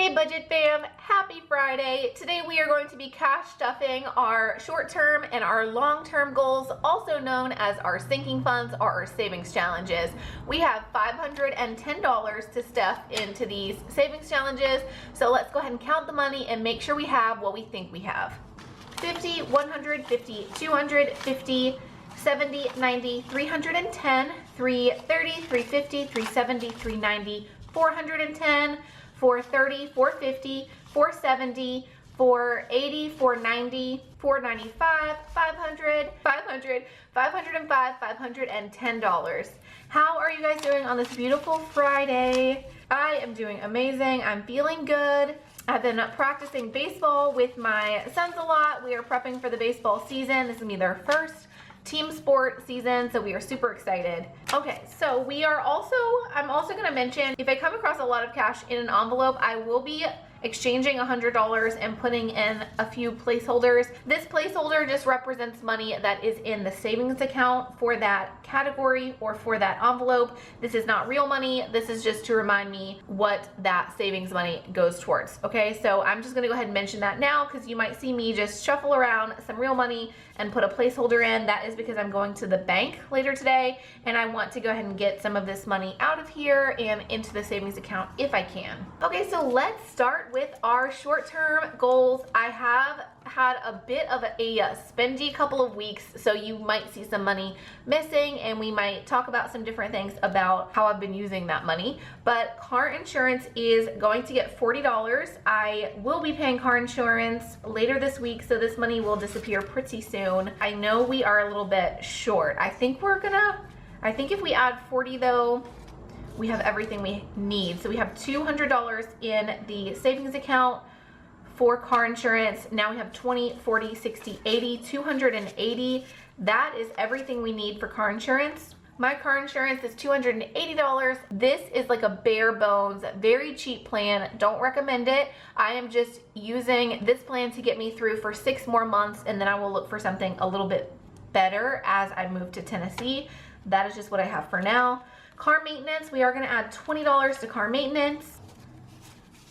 Hey Budget Fam, happy Friday. Today we are going to be cash stuffing our short-term and our long-term goals, also known as our sinking funds or our savings challenges. We have $510 to stuff into these savings challenges, so let's go ahead and count the money and make sure we have what we think we have. 50, 100, 50, 200, 50, 70, 90, 310, 330, 350, 370, 390, 410, 430, 450, 470, 480, 490, 495, 500, 500, 505, $510. How are you guys doing on this beautiful Friday? I am doing amazing. I'm feeling good. I've been practicing baseball with my sons a lot. We are prepping for the baseball season. This is gonna be their first team sport season, so we are super excited. Okay, so I'm also gonna mention, if I come across a lot of cash in an envelope, I will be exchanging $100 and putting in a few placeholders. This placeholder just represents money that is in the savings account for that category or for that envelope. This is not real money. This is just to remind me what that savings money goes towards. Okay, so I'm just gonna go ahead and mention that now because you might see me just shuffle around some real money and put a placeholder in. That is because I'm going to the bank later today and I want to go ahead and get some of this money out of here and into the savings account if I can. Okay, so let's start with our short-term goals. I have had a bit of a spendy couple of weeks, so you might see some money missing and we might talk about some different things about how I've been using that money. But car insurance is going to get $40. I will be paying car insurance later this week, so this money will disappear pretty soon. I know we are a little bit short. I think if we add 40 though, we have everything we need. So we have $200 in the savings account for car insurance. Now we have 20, 40, 60, 80, 280. That is everything we need for car insurance. My car insurance is $280. This is like a bare bones, very cheap plan. Don't recommend it. I am just using this plan to get me through for 6 more months, and then I will look for something a little bit better as I move to Tennessee. That is just what I have for now. Car maintenance, we are going to add $20 to car maintenance.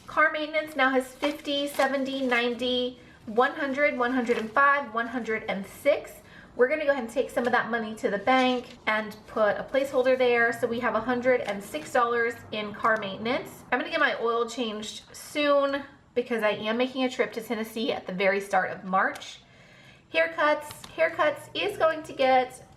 Car maintenance now has 50, 70, 90, 100, 105, 106. We're going to go ahead and take some of that money to the bank and put a placeholder there. So we have $106 in car maintenance. I'm going to get my oil changed soon because I am making a trip to Tennessee at the very start of March. Haircuts is going to get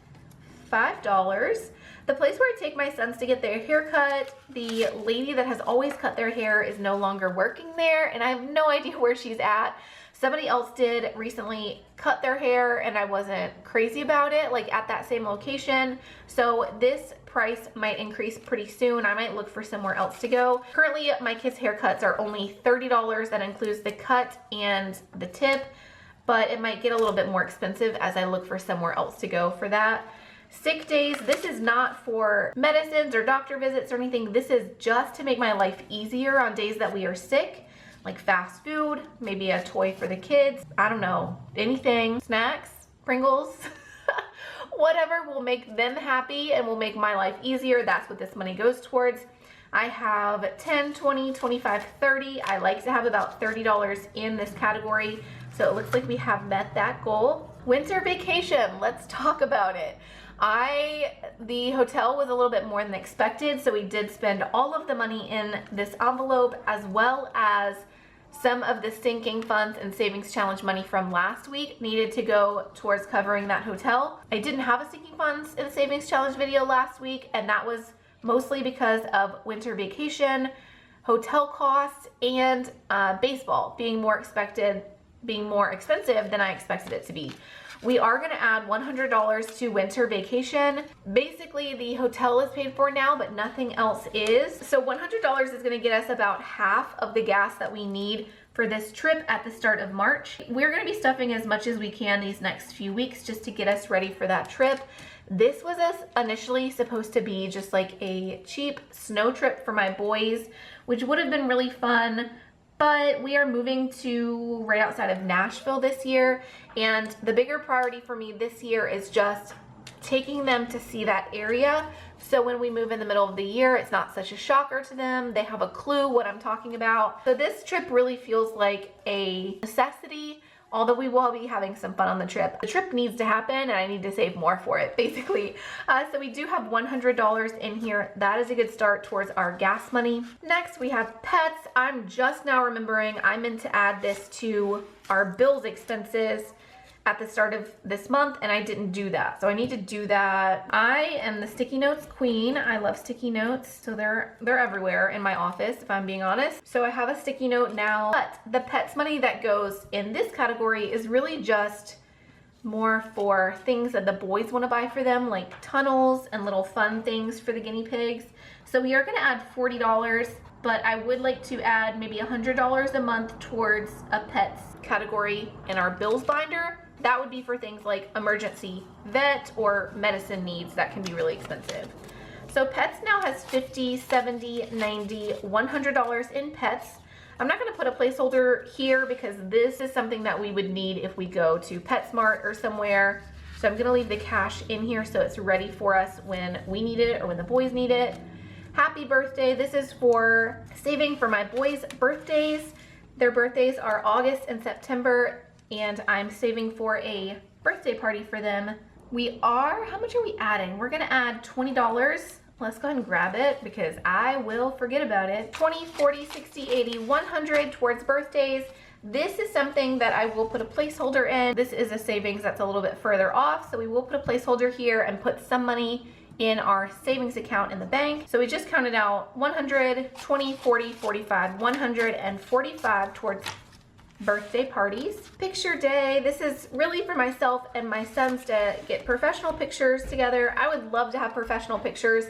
$5. The place where I take my sons to get their hair cut, the lady that has always cut their hair is no longer working there, and I have no idea where she's at. Somebody else did recently cut their hair, and I wasn't crazy about it, like at that same location. So this price might increase pretty soon. I might look for somewhere else to go. Currently, my kids' haircuts are only $30. That includes the cut and the tip, but it might get a little bit more expensive as I look for somewhere else to go for that. Sick days, this is not for medicines or doctor visits or anything. This is just to make my life easier on days that we are sick, like fast food, maybe a toy for the kids. I don't know, anything, snacks, Pringles, whatever will make them happy and will make my life easier. That's what this money goes towards. I have 10, 20, 25, 30. I like to have about $30 in this category. So it looks like we have met that goal. Winter vacation, let's talk about it. The hotel was a little bit more than expected, so we did spend all of the money in this envelope as well as some of the sinking funds and savings challenge money from last week needed to go towards covering that hotel. I didn't have a sinking funds in the savings challenge video last week, and that was mostly because of winter vacation, hotel costs, and baseball being more expensive than I expected it to be. We are going to add $100 to winter vacation. Basically, the hotel is paid for now, but nothing else is. So $100 is going to get us about half of the gas that we need for this trip at the start of March. We're going to be stuffing as much as we can these next few weeks just to get us ready for that trip. This was initially supposed to be just like a cheap snow trip for my boys, which would have been really fun. But we are moving to right outside of Nashville this year, and the bigger priority for me this year is just taking them to see that area. So when we move in the middle of the year, it's not such a shocker to them. They have a clue what I'm talking about. So this trip really feels like a necessity, although we will be having some fun on the trip. The trip needs to happen and I need to save more for it, basically. So we do have $100 in here. That is a good start towards our gas money. Next, we have pets. I'm just now remembering I meant to add this to our bills expenses at the start of this month, and I didn't do that. So I need to do that. I am the sticky notes queen. I love sticky notes. So they're everywhere in my office, if I'm being honest. So I have a sticky note now, but the pets money that goes in this category is really just more for things that the boys want to buy for them, like tunnels and little fun things for the guinea pigs. So we are gonna add $40, but I would like to add maybe $100 a month towards a pets category in our bills binder. That would be for things like emergency vet or medicine needs that can be really expensive. So pets now has $50, $70, $90, $100 in pets. I'm not going to put a placeholder here because this is something that we would need if we go to PetSmart or somewhere. So I'm going to leave the cash in here so it's ready for us when we need it or when the boys need it. Happy birthday. This is for saving for my boys' birthdays. Their birthdays are August and September, and I'm saving for a birthday party for them. How much are we adding? We're gonna add $20. Let's go ahead and grab it because I will forget about it. 20, 40, 60, 80, 100 towards birthdays. This is something that I will put a placeholder in. This is a savings that's a little bit further off, so we will put a placeholder here and put some money in our savings account in the bank. So we just counted out 100, 20, 40, 45, 145 towards birthday parties. Picture day. This is really for myself and my sons to get professional pictures together. I would love to have professional pictures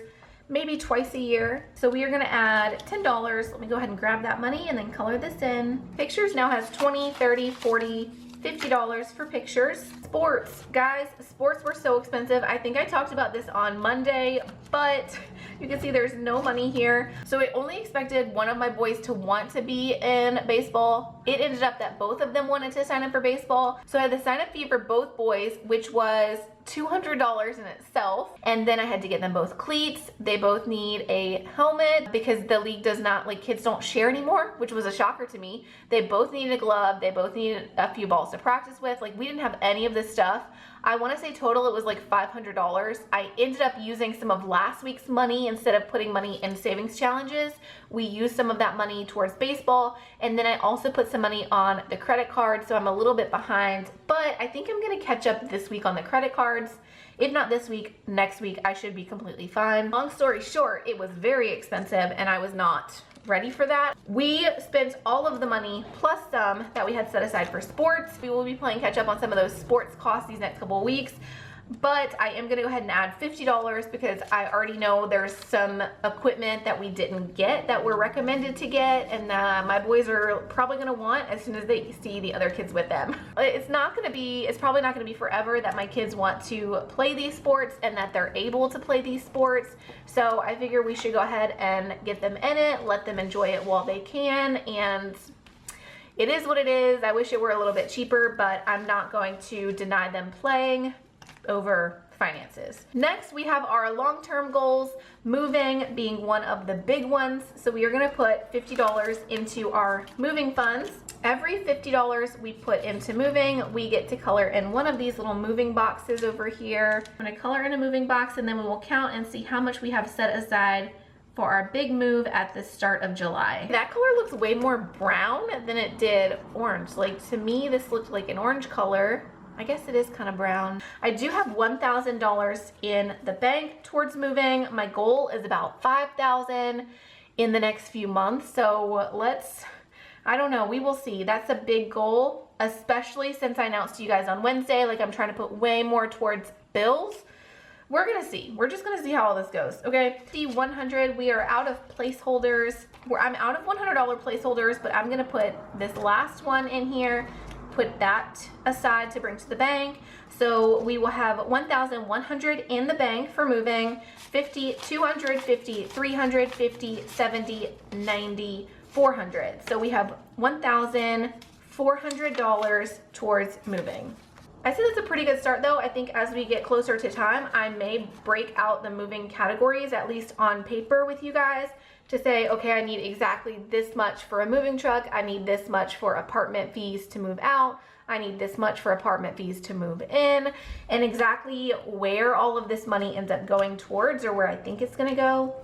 maybe twice a year. So we are gonna add $10. Let me go ahead and grab that money and then color this in. Pictures now has 20, 30, 40, $50 for pictures. Sports, guys, sports were so expensive. I think I talked about this on Monday, but you can see there's no money here. So I only expected one of my boys to want to be in baseball. It ended up that both of them wanted to sign up for baseball. So I had the sign up fee for both boys, which was $200 in itself. And then I had to get them both cleats. They both need a helmet because the league does not, like, kids don't share anymore, which was a shocker to me. They both needed a glove. They both needed a few balls to practice with. Like, we didn't have any of this stuff. I want to say total it was like $500. I ended up using some of last week's money instead of putting money in savings challenges. We used some of that money towards baseball, and then I also put some money on the credit card, so I'm a little bit behind, but I think I'm going to catch up this week on the credit cards. If not this week, next week I should be completely fine. Long story short, it was very expensive and I was not ready for that. We spent all of the money plus some that we had set aside for sports. We will be playing catch up on some of those sports costs these next couple of weeks. But I am gonna go ahead and add $50 because I already know there's some equipment that we didn't get that we're recommended to get, and my boys are probably gonna want as soon as they see the other kids with them. It's probably not gonna be forever that my kids want to play these sports and that they're able to play these sports. So I figure we should go ahead and get them in it, let them enjoy it while they can, and it is what it is. I wish it were a little bit cheaper, but I'm not going to deny them playing over finances. Next, we have our long-term goals, moving being one of the big ones. So we are gonna put $50 into our moving funds. Every $50 we put into moving, we get to color in one of these little moving boxes over here. I'm gonna color in a moving box and then we will count and see how much we have set aside for our big move at the start of July. That color looks way more brown than it did orange. Like, to me, this looked like an orange color. I guess it is kind of brown. I do have $1,000 in the bank towards moving. My goal is about $5,000 in the next few months. So I don't know, we will see. That's a big goal, especially since I announced to you guys on Wednesday, like I'm trying to put way more towards bills. We're gonna see. We're just gonna see how all this goes, okay? $100, we are out of placeholders. I'm out of $100 placeholders, but I'm gonna put this last one in here, put that aside to bring to the bank. So we will have $1,100 in the bank for moving, 50, 250, 350, 70, 90, 400. So we have $1,400 towards moving. I say that's a pretty good start though. I think as we get closer to time, I may break out the moving categories, at least on paper with you guys, to say, okay, I need exactly this much for a moving truck. I need this much for apartment fees to move out. I need this much for apartment fees to move in, and exactly where all of this money ends up going towards, or where I think it's gonna go.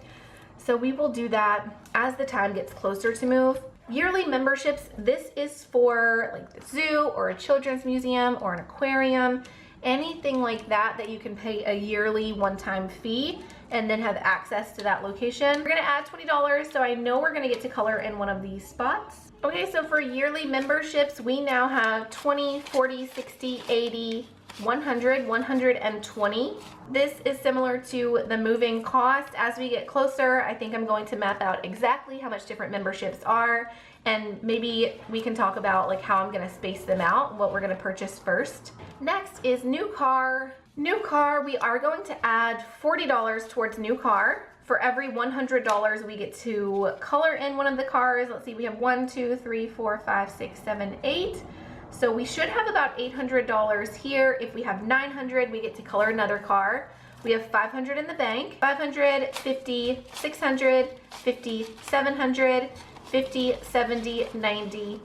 So we will do that as the time gets closer to move. Yearly memberships, this is for like the zoo or a children's museum or an aquarium, anything like that that you can pay a yearly one-time fee and then have access to that location. We're gonna add $20, so I know we're gonna get to color in one of these spots. Okay, so for yearly memberships, we now have 20, 40, 60, 80, 100, 120. This is similar to the moving cost. As we get closer, I think I'm going to map out exactly how much different memberships are, and maybe we can talk about like how I'm gonna space them out, what we're gonna purchase first. Next is new car. New car, we are going to add $40 towards new car. For every $100 we get to color in one of the cars. Let's see, we have 1, 2, 3, 4, 5, 6, 7, 8. So we should have about $800 here. If we have 900, we get to color another car. We have 500 in the bank, 500, 50, 600, 50, 700, 50, 70, 90,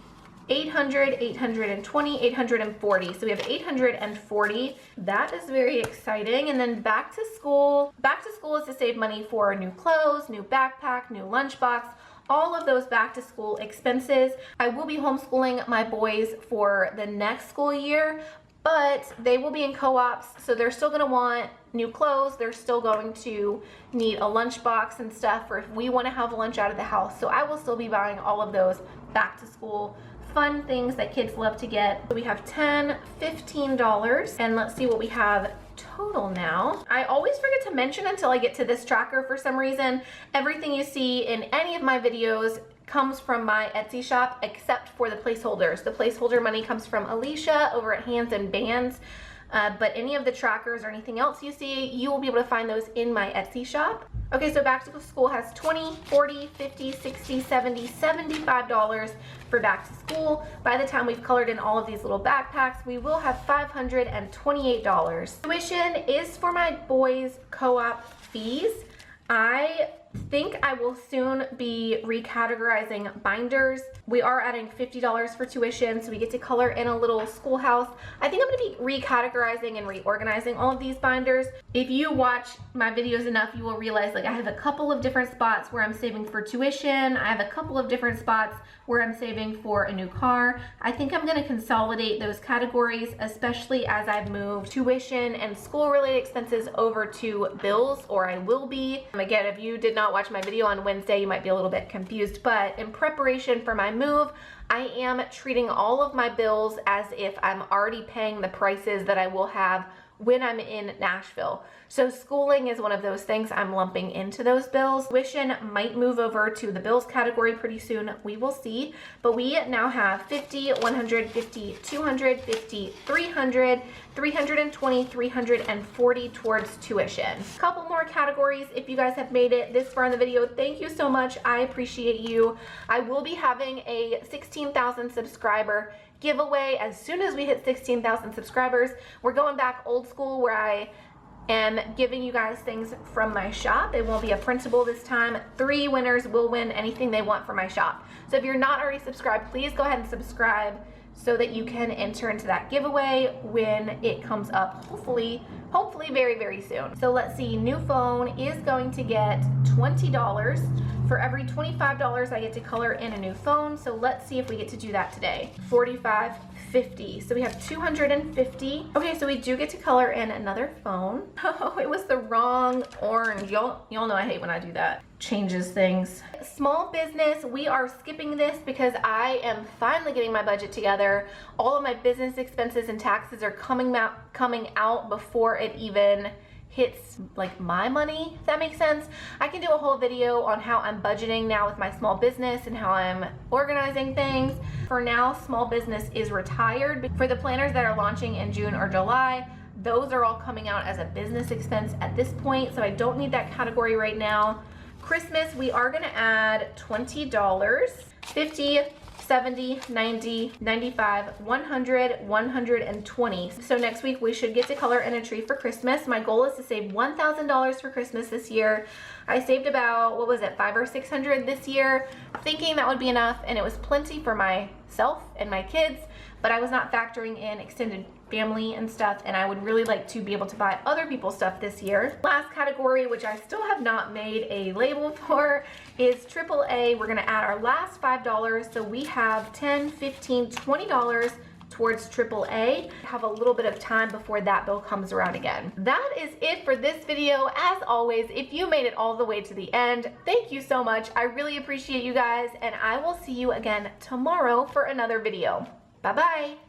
800, 820, 840. So we have 840. That is very exciting. And then back to school. Back to school is to save money for new clothes, new backpack, new lunchbox, all of those back to school expenses. I will be homeschooling my boys for the next school year, but they will be in co-ops, so they're still gonna want new clothes. They're still going to need a lunchbox and stuff for if we wanna have lunch out of the house. So I will still be buying all of those back to school fun things that kids love to get. So we have $10, $15, and let's see what we have total now. I always forget to mention until I get to this tracker for some reason. Everything you see in any of my videos comes from my Etsy shop except for the placeholders. The placeholder money comes from Alicia over at Hands and Bands. But any of the trackers or anything else you see, you will be able to find those in my Etsy shop. Okay, so back to school has 20, 40, 50, 60, 70, $75 for back to school. By the time we've colored in all of these little backpacks, we will have $528. Tuition is for my boys' co-op fees. I think I will soon be recategorizing binders. We are adding $50 for tuition, so we get to color in a little schoolhouse. I think I'm gonna be recategorizing and reorganizing all of these binders. If you watch my videos enough, you will realize like I have a couple of different spots where I'm saving for tuition. I have a couple of different spots where I'm saving for a new car. I think I'm gonna consolidate those categories, especially as I've moved tuition and school-related expenses over to bills, or I will be. Again, if you did not watch my video on Wednesday, you might be a little bit confused, but in preparation for my move, I am treating all of my bills as if I'm already paying the prices that I will have when I'm in Nashville. So schooling is one of those things I'm lumping into those bills. Tuition might move over to the bills category pretty soon. We will see. But we now have 50, 150, 250, 300, 320, 340 towards tuition. A couple more categories. If you guys have made it this far in the video, thank you so much. I appreciate you. I will be having a 16,000 subscriber giveaway as soon as we hit 16,000 subscribers. We're going back old school where I am giving you guys things from my shop. It won't be a printable this time. 3 winners will win anything they want from my shop. So if you're not already subscribed, please go ahead and subscribe so that you can enter into that giveaway when it comes up, hopefully very, very soon. So let's see, new phone is going to get $20. For every $25 I get to color in a new phone. So let's see if we get to do that today. 45, 50. So we have 250. Okay, so we do get to color in another phone. Oh, it was the wrong orange. Y'all know I hate when I do that. Changes things. Small business, we are skipping this because I am finally getting my budget together. All of my business expenses and taxes are coming out before it even hits like my money, if that makes sense. I can do a whole video on how I'm budgeting now with my small business and how I'm organizing things. For now, small business is retired. For the planners that are launching in June or July, those are all coming out as a business expense at this point, so I don't need that category right now. Christmas, we are gonna add $20, 50, 70, 90, 95, 100, 120. So next week we should get to color in a tree for Christmas. My goal is to save $1,000 for Christmas this year. I saved about, what was it, $500 or $600 this year, thinking that would be enough, and it was plenty for myself and my kids, but I was not factoring in extended family and stuff, and I would really like to be able to buy other people's stuff this year. Last category, which I still have not made a label for, is AAA. We're gonna add our last $5, so we have $10, $15, $20 towards AAA. Have a little bit of time before that bill comes around again. That is it for this video. As always, if you made it all the way to the end, thank you so much. I really appreciate you guys, and I will see you again tomorrow for another video. Bye-bye.